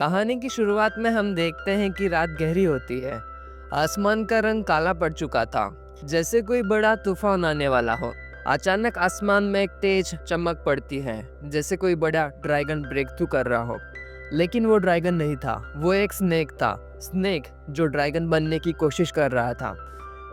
कहानी की शुरुआत में हम देखते हैं कि रात गहरी होती है। आसमान का रंग काला पड़ चुका था, जैसे कोई बड़ा तूफान आने वाला हो। अचानक आसमान में एक तेज चमक पड़ती है, जैसे कोई बड़ा ड्रैगन ब्रेक थ्रू कर रहा हो। लेकिन वो ड्रैगन नहीं था, वो एक स्नेक था। स्नेक जो ड्रैगन बनने की कोशिश कर रहा था।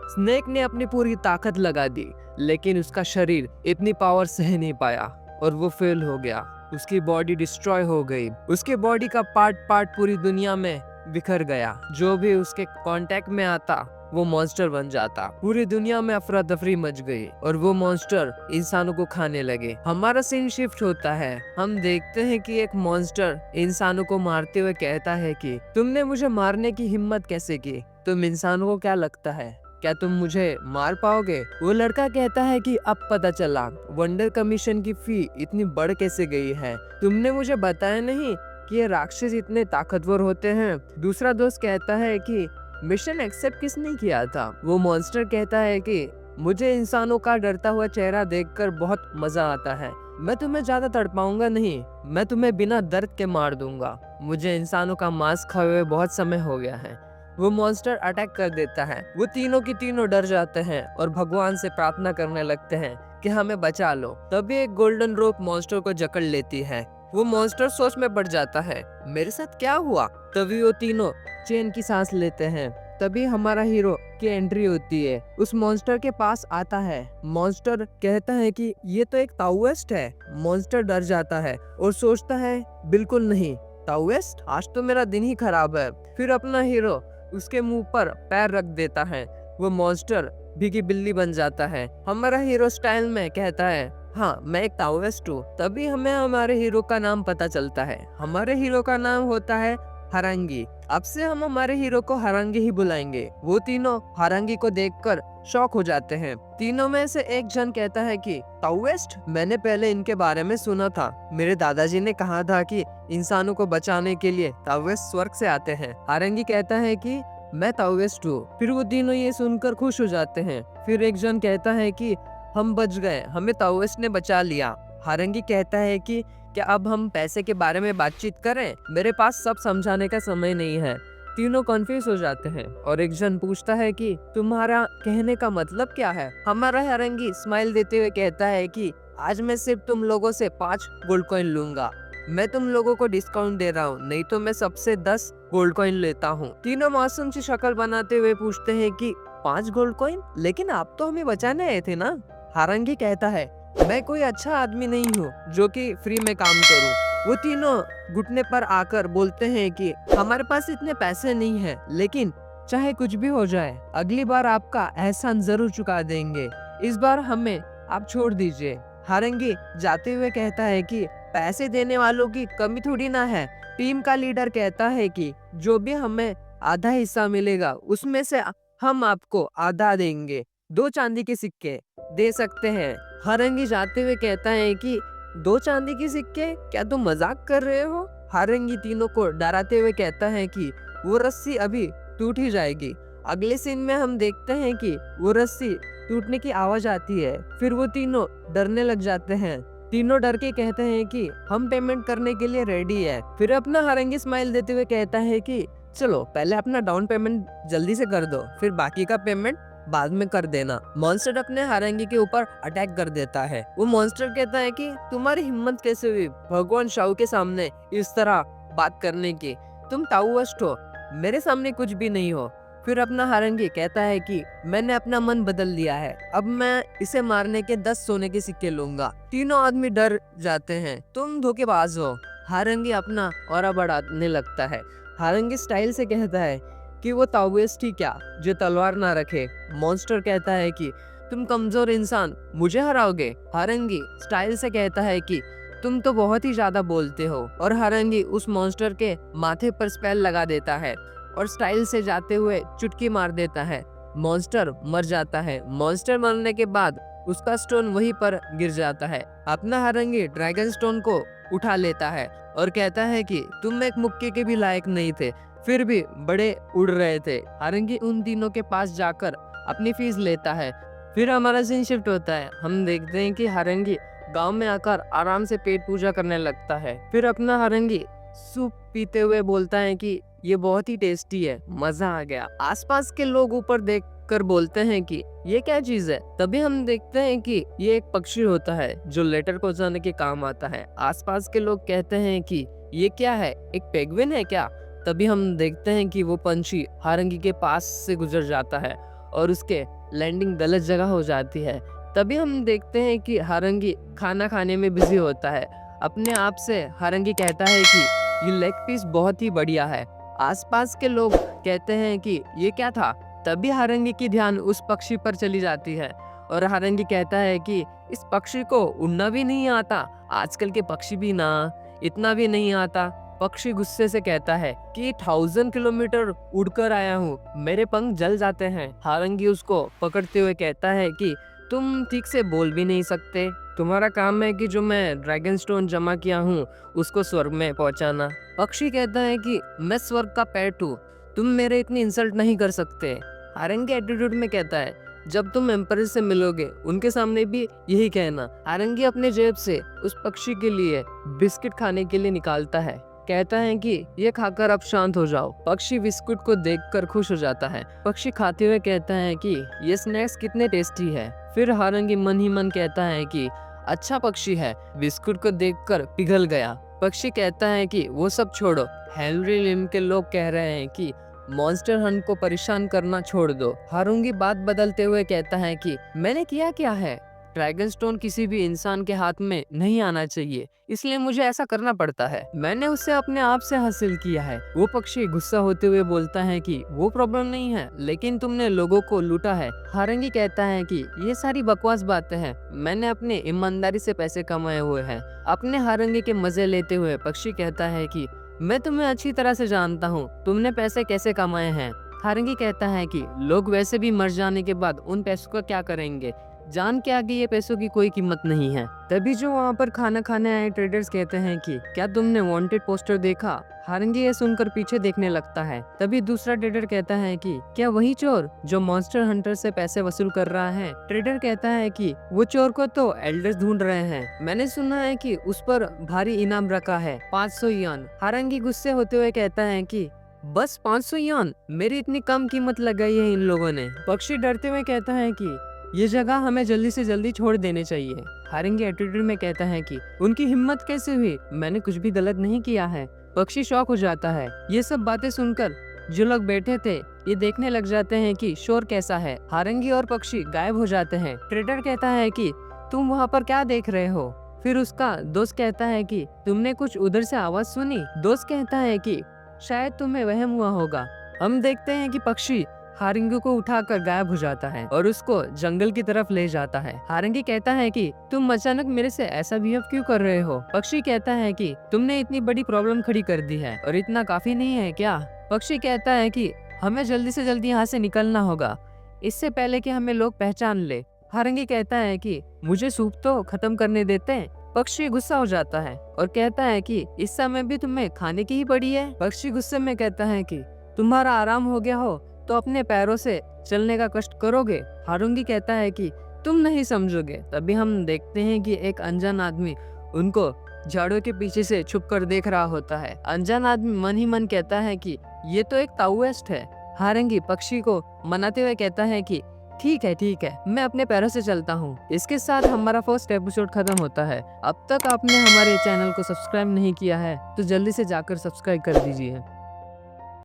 स्नेक ने अपनी पूरी ताकत लगा दी, लेकिन उसका शरीर इतनी पावर सह नहीं पाया और वो फेल हो गया। उसकी बॉडी डिस्ट्रॉय हो गई। उसके बॉडी का पार्ट पार्ट पूरी दुनिया में बिखर गया। जो भी उसके कांटेक्ट में आता वो मॉन्स्टर बन जाता। पूरी दुनिया में अफरा तफरी मच गई और वो मॉन्स्टर इंसानों को खाने लगे। हमारा सीन शिफ्ट होता है। हम देखते हैं कि एक मॉन्स्टर इंसानों को मारते हुए कहता है कि तुमने मुझे मारने की हिम्मत कैसे की? तुम इंसानों को क्या लगता है, क्या तुम मुझे मार पाओगे? वो लड़का कहता है कि अब पता चला वंडर कमीशन की फी इतनी बढ़ कैसे गई है। तुमने मुझे बताया नहीं कि ये राक्षस इतने ताकतवर होते हैं। दूसरा दोस्त कहता है कि मिशन एक्सेप्ट किसने किया था? वो मॉन्स्टर कहता है कि मुझे इंसानों का डरता हुआ चेहरा देखकर बहुत मजा आता है। मैं तुम्हें ज्यादा तड़पाऊंगा नहीं, मैं तुम्हें बिना दर्द के मार दूंगा। मुझे इंसानों का मांस खाए हुए बहुत समय हो गया है। वो मॉन्स्टर अटैक कर देता है। वो तीनों की तीनों डर जाते हैं और भगवान से प्रार्थना करने लगते हैं कि हमें बचा लो। तभी एक गोल्डन रोप मॉन्स्टर को जकड़ लेती है। वो मॉन्स्टर सोच में पड़ जाता है, मेरे साथ क्या हुआ? तभी वो तीनों चैन की सांस लेते हैं। तभी हमारा हीरो की एंट्री होती है। उस मॉन्स्टर के पास आता है। मॉन्स्टर कहता है कि ये तो एक ताओइस्ट है। मॉन्स्टर डर जाता है और सोचता है बिल्कुल नहीं, ताओइस्ट? आज तो मेरा दिन ही खराब है। फिर अपना हीरो उसके मुंह पर पैर रख देता है। वो मॉन्स्टर भीगी बिल्ली बन जाता है। हमारा हीरो स्टाइल में कहता है, हाँ मैं एक ताओइस्ट हूँ। तभी हमें हमारे हीरो का नाम पता चलता है। हमारे हीरो का नाम होता है हरंगी। अब से हम हमारे हीरो को हरंगी ही बुलाएंगे। वो तीनों हरंगी को देखकर शॉक हो जाते हैं। तीनों में से एक जन कहता है कि ताओइस्ट, मैंने पहले इनके बारे में सुना था। मेरे दादाजी ने कहा था कि इंसानों को बचाने के लिए ताओइस्ट स्वर्ग से आते हैं। हरंगी कहता है कि मैं ताओइस्ट हूँ। फिर वो तीनों ये सुनकर खुश हो जाते हैं। फिर एक जन कहता है कि हम बच गए, हमें ताओइस्ट ने बचा लिया। हरंगी कहता है कि क्या अब हम पैसे के बारे में बातचीत करें? मेरे पास सब समझाने का समय नहीं है। तीनों कन्फ्यूज हो जाते हैं और एक जन पूछता है कि तुम्हारा कहने का मतलब क्या है? हमारा हरंगी स्माइल देते हुए कहता है कि आज मैं सिर्फ तुम लोगों से 5 गोल्ड कॉइन लूंगा। मैं तुम लोगों को डिस्काउंट दे रहा हूँ, नहीं तो मैं सबसे 10 गोल्ड कॉइन लेता हूँ। तीनों मासूम सी शक्ल बनाते हुए पूछते हैं कि 5 गोल्ड कॉइन? लेकिन आप तो हमें बचाने आए थे ना? हरंगी कहता है, मैं कोई अच्छा आदमी नहीं हूँ जो कि फ्री में काम करूँ। वो तीनों घुटने पर आकर बोलते हैं कि हमारे पास इतने पैसे नहीं है, लेकिन चाहे कुछ भी हो जाए अगली बार आपका एहसान जरूर चुका देंगे। इस बार हमें आप छोड़ दीजिए। हरंगी जाते हुए कहता है कि पैसे देने वालों की कमी थोड़ी ना है। टीम का लीडर कहता है कि जो भी हमें आधा हिस्सा मिलेगा उसमें से हम आपको आधा देंगे। 2 चांदी के सिक्के दे सकते हैं। हरंगी जाते हुए कहता है कि 2 चांदी के सिक्के? क्या तुम मजाक कर रहे हो? हरंगी तीनों को डराते हुए कहता है कि वो रस्सी अभी टूट ही जाएगी। अगले सीन में हम देखते हैं कि वो रस्सी टूटने की आवाज आती है। फिर वो तीनों डरने लग जाते हैं। तीनों डर के कहते हैं कि हम पेमेंट करने के लिए रेडी है। फिर अपना हरंगी स्माइल देते हुए कहता है कि चलो पहले अपना डाउन पेमेंट जल्दी से कर दो, फिर बाकी का पेमेंट बाद में कर देना। मॉन्स्टर अपने हरंगी के ऊपर अटैक कर देता है। वो मॉन्स्टर कहता है कि तुम्हारी हिम्मत कैसे हुई भगवान शाओ के सामने इस तरह बात करने की? तुम ताओइस्ट हो, मेरे सामने कुछ भी नहीं हो। फिर अपना हरंगी कहता है कि मैंने अपना मन बदल लिया है, अब मैं इसे मारने के 10 सोने के सिक्के लूंगा। तीनों आदमी डर जाते हैं, तुम धोखेबाज हो। हरंगी अपना ऑरा बढ़ाने लगता है। हरंगी स्टाइल से कहता है कि वो ताओइस्ट ही क्या जो तलवार ना रखे। मॉन्स्टर कहता है कि तुम कमजोर इंसान मुझे हराओगे। हरंगी स्टाइल से कहता है कि तुम तो बहुत ही ज्यादा बोलते हो। और हरंगी उस मॉन्स्टर के माथे पर स्पेल लगा देता है और स्टाइल से जाते हुए चुटकी मार देता है। मॉन्स्टर मर जाता है। मॉन्स्टर मरने के बाद उसका स्टोन वहीं पर गिर जाता है। अपना हरंगी ड्रैगन स्टोन को उठा लेता है और कहता है कि तुम एक मुक्के के भी लायक नहीं थे, फिर भी बड़े उड़ रहे थे। हरंगी उन तीनों के पास जाकर अपनी फीस लेता है। फिर हमारा सीन शिफ्ट होता है। हम देखते हैं कि हरंगी गांव में आकर आराम से पेट पूजा करने लगता है। फिर अपना हरंगी सूप पीते हुए बोलता है कि ये बहुत ही टेस्टी है, मजा आ गया। आसपास के लोग ऊपर देख कर बोलते हैं कि ये क्या चीज है। तभी हम देखते हैं कि ये एक पक्षी होता है जो लेटर पहुंचाने के काम आता है। आसपास के लोग कहते हैं कि ये क्या है, एक पेंगुइन है क्या। तभी हम देखते हैं कि वो पंछी हारंगी के पास से गुजर जाता है और उसके लैंडिंग गलत जगह हो जाती है। तभी हम देखते हैं कि हारंगी खाना खाने में बिजी होता है। अपने आप से हारंगी कहता है कि ये लेग पीस बहुत ही बढ़िया है। आसपास के लोग कहते हैं कि ये क्या था। तभी हारंगी की ध्यान उस पक्षी पर चली जाती है और हारंगी कहता है कि इस पक्षी को उड़ना भी नहीं आता, आजकल के पक्षी भी ना इतना भी नहीं आता। पक्षी गुस्से से कहता है कि 1000 किलोमीटर उड़कर आया हूँ, मेरे पंख जल जाते हैं। हारंगी उसको पकड़ते हुए कहता है कि तुम ठीक से बोल भी नहीं सकते, तुम्हारा काम है कि जो मैं ड्रैगन स्टोन जमा किया हूँ उसको स्वर्ग में पहुँचाना। पक्षी कहता है कि मैं स्वर्ग का पेट हूँ, तुम मेरे इतनी इंसल्ट नहीं कर सकते। हारंगी एटीट्यूड में कहता है जब तुम एम्पर से मिलोगे उनके सामने भी यही कहना। हारंगी अपने जेब से उस पक्षी के लिए बिस्किट खाने के लिए निकालता है, कहता है कि ये खाकर अब शांत हो जाओ। पक्षी बिस्कुट को देखकर खुश हो जाता है। पक्षी खाते हुए कहता है कि ये स्नैक्स कितने टेस्टी है। फिर हारंगी मन ही मन कहता है कि अच्छा पक्षी है, बिस्कुट को देखकर पिघल गया। पक्षी कहता है कि वो सब छोड़ो, हेनरी लिम के लोग कह रहे हैं कि मॉन्स्टर हंट को परेशान करना छोड़ दो। हारंगी बात बदलते हुए कहता है कि मैंने किया क्या है, ड्रैगन स्टोन किसी भी इंसान के हाथ में नहीं आना चाहिए, इसलिए मुझे ऐसा करना पड़ता है, मैंने उसे अपने आप से हासिल किया है। वो पक्षी गुस्सा होते हुए बोलता है कि वो प्रॉब्लम नहीं है, लेकिन तुमने लोगों को लूटा है। हारंगी कहता है कि ये सारी बकवास बातें हैं, मैंने अपने ईमानदारी से पैसे कमाए हुए हैं। अपने हारंगी के मजे लेते हुए पक्षी कहता है कि मैं तुम्हें अच्छी तरह से जानता हूँ, तुमने पैसे कैसे कमाए हैं। हारंगी कहता है कि लोग वैसे भी मर जाने के बाद उन पैसों का क्या करेंगे, जान के आगे ये पैसों की कोई कीमत नहीं है। तभी जो वहाँ पर खाना खाने आए ट्रेडर्स कहते हैं कि क्या तुमने वांटेड पोस्टर देखा। हारंगी ये सुनकर पीछे देखने लगता है। तभी दूसरा ट्रेडर कहता है कि क्या वही चोर जो मॉन्स्टर हंटर से पैसे वसूल कर रहा है। ट्रेडर कहता है कि वो चोर को तो एल्डर्स ढूंढ रहे हैं, मैंने सुना है कि उस पर भारी इनाम रखा है, 500 यान। हारंगी गुस्से होते हुए कहता है कि बस 500 यान, मेरी इतनी कम कीमत लगाई है इन लोगों ने। पक्षी डरते हुए कहता है कि ये जगह हमें जल्दी से जल्दी छोड़ देने चाहिए। हारंगी एटीट्यूड में कहता है कि उनकी हिम्मत कैसे हुई, मैंने कुछ भी गलत नहीं किया है। पक्षी शॉक हो जाता है। ये सब बातें सुनकर जो लोग बैठे थे ये देखने लग जाते हैं कि शोर कैसा है। हारंगी और पक्षी गायब हो जाते हैं। ट्रेडर कहता है कि तुम वहाँ पर क्या देख रहे हो। फिर उसका दोस्त कहता है कि तुमने कुछ उधर से आवाज सुनी। दोस्त कहता है कि शायद तुम्हें वहम हुआ होगा। हम देखते हैं कि पक्षी हारंगी को उठाकर गायब हो जाता है और उसको जंगल की तरफ ले जाता है। हारंगी कहता है कि तुम अचानक मेरे से ऐसा बिहेव क्यों कर रहे हो। पक्षी कहता है कि तुमने इतनी बड़ी प्रॉब्लम खड़ी कर दी है और इतना काफी नहीं है क्या। पक्षी कहता है कि हमें जल्दी से जल्दी यहाँ से निकलना होगा, इससे पहले कि हमें लोग पहचान ले। हारंगी कहता है कि मुझे सूप तो खत्म करने देते हैं। पक्षी गुस्सा हो जाता है और कहता है कि इस समय भी तुम्हें खाने की ही पड़ी है। पक्षी गुस्से में कहता है कि तुम्हारा आराम हो गया हो तो अपने पैरों से चलने का कष्ट करोगे। हारंगी कहता है कि तुम नहीं समझोगे। तभी हम देखते हैं कि एक अनजान आदमी उनको झाड़ों के पीछे से छुपकर देख रहा होता है। अनजान आदमी मन ही मन कहता है कि ये तो एक ताओइस्ट है। हारंगी पक्षी को मनाते हुए कहता है कि ठीक है, मैं अपने पैरों से चलता हूँ। इसके साथ हमारा फर्स्ट एपिसोड खत्म होता है। अब तक आपने हमारे चैनल को सब्सक्राइब नहीं किया है तो जल्दी से जाकर सब्सक्राइब कर दीजिए।